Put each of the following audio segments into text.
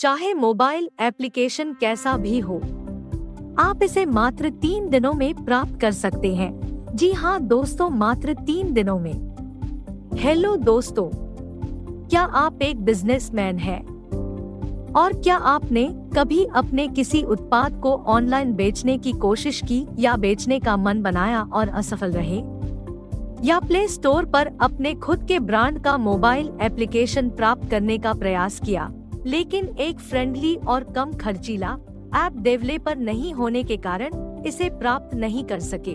चाहे mobile application कैसा भी हो, आप इसे मात्र 3 दिनों में प्राप्त कर सकते हैं। जी हाँ दोस्तों, मात्र 3 दिनों में। हेलो दोस्तों, क्या आप एक बिजनेसमैन हैं? और क्या आपने कभी अपने किसी उत्पाद को ऑनलाइन बेचने की कोशिश की या बेचने का मन बनाया और असफल रहे? या प्ले स्टोर पर अपने खुद के ब्रांड का मोबाइल एप्लीकेशन प्राप्त करने का प्रयास किया, लेकिन एक फ्रेंडली और कम खर्चीला ऐप डेवलपर नहीं होने के कारण इसे प्राप्त नहीं कर सके?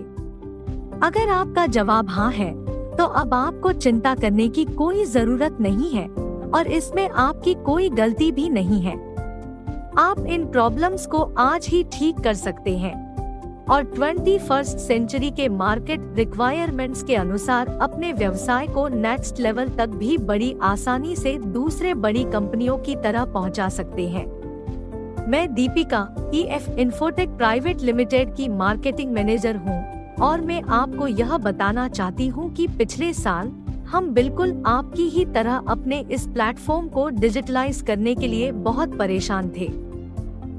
अगर आपका जवाब हाँ है, तो अब आपको चिंता करने की कोई जरूरत नहीं है और इसमें आपकी कोई गलती भी नहीं है। आप इन प्रॉब्लम्स को आज ही ठीक कर सकते हैं और 21st सेंचुरी के मार्केट रिक्वायरमेंट्स के अनुसार अपने व्यवसाय को नेक्स्ट लेवल तक भी बड़ी आसानी से दूसरे बड़ी कंपनियों की तरह पहुंचा सकते हैं। मैं Deepika EF infotech private limited की मार्केटिंग मैनेजर हूं और मैं आपको यह बताना चाहती हूं कि पिछले साल हम बिल्कुल आपकी ही तरह अपने इस प्लेटफॉर्म को डिजिटलाइज करने के लिए बहुत परेशान थे,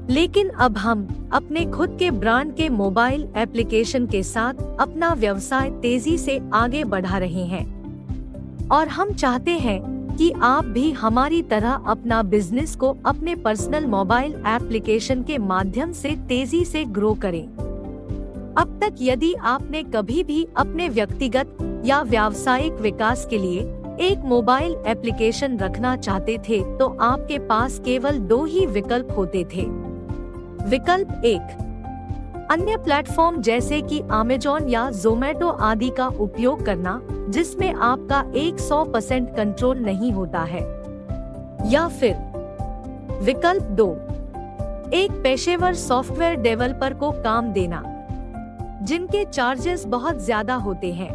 लेकिन अब हम अपने खुद के ब्रांड के मोबाइल एप्लीकेशन के साथ अपना व्यवसाय तेजी से आगे बढ़ा रहे हैं और हम चाहते हैं कि आप भी हमारी तरह अपना बिजनेस को अपने पर्सनल मोबाइल एप्लीकेशन के माध्यम से तेजी से ग्रो करें। अब तक यदि आपने कभी भी अपने व्यक्तिगत या व्यावसायिक विकास के लिए एक मोबाइल एप्लीकेशन रखना चाहते थे, तो आपके पास केवल 2 ही विकल्प होते थे। विकल्प 1, अन्य प्लेटफॉर्म जैसे कि अमेज़न या ज़ोमैटो आदि का उपयोग करना, जिसमें आपका 100% कंट्रोल नहीं होता है। या फिर विकल्प 2, एक पेशेवर सॉफ्टवेयर डेवलपर को काम देना, जिनके चार्जेस बहुत ज्यादा होते हैं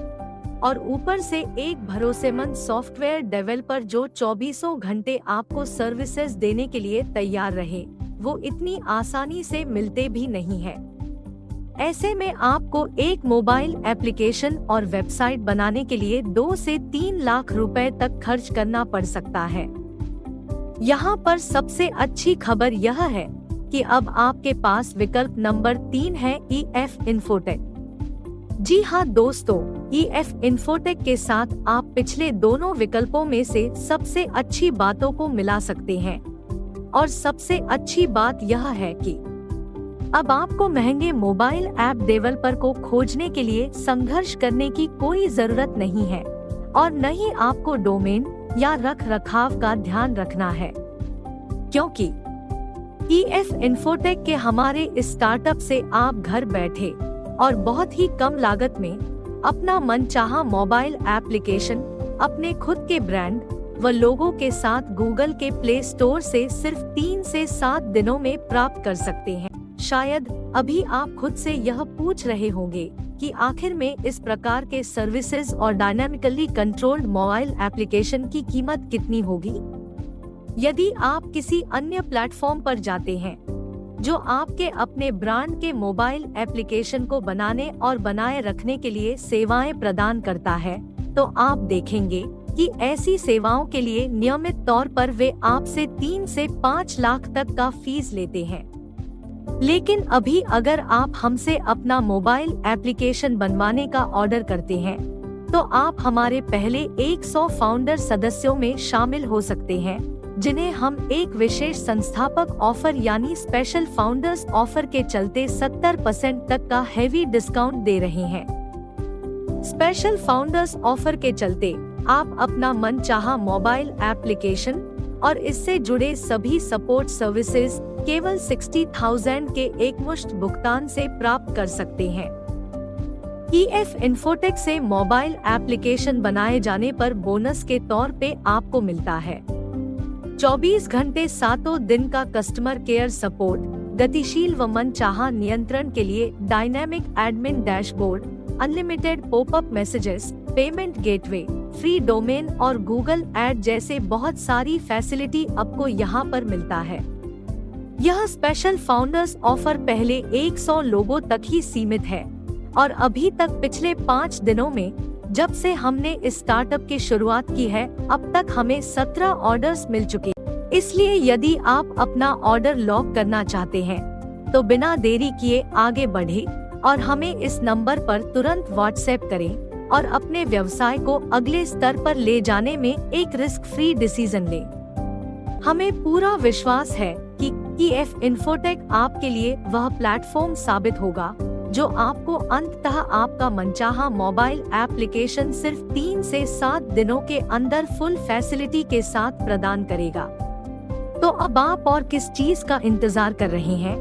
और ऊपर से एक भरोसेमंद सॉफ्टवेयर डेवलपर जो 24 घंटे आपको सर्विसेज देने के लिए तैयार रहे, वो इतनी आसानी से मिलते भी नहीं है। ऐसे में आपको एक मोबाइल एप्लीकेशन और वेबसाइट बनाने के लिए 2 से 3 लाख रुपए तक खर्च करना पड़ सकता है। यहाँ पर सबसे अच्छी खबर यह है कि अब आपके पास विकल्प नंबर 3 है, EF इन्फोटेक। जी हाँ दोस्तों, EF इन्फोटेक के साथ आप पिछले दोनों विकल्पों में से सबसे अच्छी बातों को मिला सकते हैं और सबसे अच्छी बात यह है कि अब आपको महंगे मोबाइल ऐप डेवलपर को खोजने के लिए संघर्ष करने की कोई जरूरत नहीं है और न ही आपको डोमेन या रख रखाव का ध्यान रखना है, क्योंकि EF इन्फोटेक के हमारे इस स्टार्टअप से आप घर बैठे और बहुत ही कम लागत में अपना मनचाहा मोबाइल एप्लीकेशन अपने खुद के ब्रांड व लोगो के साथ गूगल के प्ले स्टोर से सिर्फ 3 से 7 दिनों में प्राप्त कर सकते हैं। शायद अभी आप खुद से यह पूछ रहे होंगे कि आखिर में इस प्रकार के सर्विसेज और डायनामिकली कंट्रोल्ड मोबाइल एप्लीकेशन की कीमत कितनी होगी? यदि आप किसी अन्य प्लेटफॉर्म पर जाते हैं जो आपके अपने ब्रांड के मोबाइल एप्लीकेशन को बनाने और बनाए रखने के लिए सेवाएं प्रदान करता है, तो आप देखेंगे कि ऐसी सेवाओं के लिए नियमित तौर पर वे आपसे 3 से 5 लाख तक का फीस लेते हैं। लेकिन अभी अगर आप हमसे अपना मोबाइल एप्लीकेशन बनवाने का ऑर्डर करते हैं, तो आप हमारे पहले 100 फाउंडर सदस्यों में शामिल हो सकते हैं, जिन्हें हम एक विशेष संस्थापक ऑफर यानी स्पेशल फाउंडर्स ऑफर के चलते 70% तक का हेवी डिस्काउंट दे रहे हैं। स्पेशल फाउंडर्स ऑफर के चलते आप अपना मनचाहा मोबाइल एप्लीकेशन और इससे जुड़े सभी सपोर्ट सर्विसेज केवल 60,000 के एकमुश्त भुगतान से प्राप्त कर सकते हैं। EF इन्फोटेक से मोबाइल एप्लीकेशन बनाए जाने पर बोनस के तौर पे आपको मिलता है 24 घंटे 7 दिन का कस्टमर केयर सपोर्ट, गतिशील व मनचाहा नियंत्रण के लिए dynamic admin dashboard, unlimited popup messages, payment gateway, free domain और गूगल एड जैसे बहुत सारी फैसिलिटी आपको यहाँ पर मिलता है। यह स्पेशल फाउंडर्स ऑफर पहले 100 लोगों तक ही सीमित है और अभी तक पिछले 5 दिनों में जब से हमने इस स्टार्टअप की शुरुआत की है, अब तक हमें 17 ऑर्डर्स मिल चुके। इसलिए यदि आप अपना ऑर्डर लॉक करना चाहते हैं तो बिना देरी किए आगे बढ़े और हमें इस नंबर पर तुरंत व्हाट्सएप करें और अपने व्यवसाय को अगले स्तर पर ले जाने में एक रिस्क फ्री डिसीजन लें। हमें पूरा विश्वास है कि KF इन्फोटेक आपके लिए वह प्लेटफॉर्म साबित होगा जो आपको अंततः आपका मनचाहा मोबाइल एप्लीकेशन सिर्फ 3 से 7 दिनों के अंदर फुल फैसिलिटी के साथ प्रदान करेगा। तो अब आप और किस चीज का इंतजार कर रहे हैं?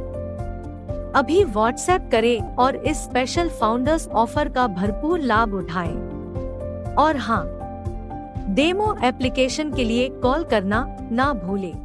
अभी व्हाट्सएप करें और इस स्पेशल फाउंडर्स ऑफर का भरपूर लाभ उठाएं। और हाँ, डेमो एप्लीकेशन के लिए कॉल करना ना भूलें।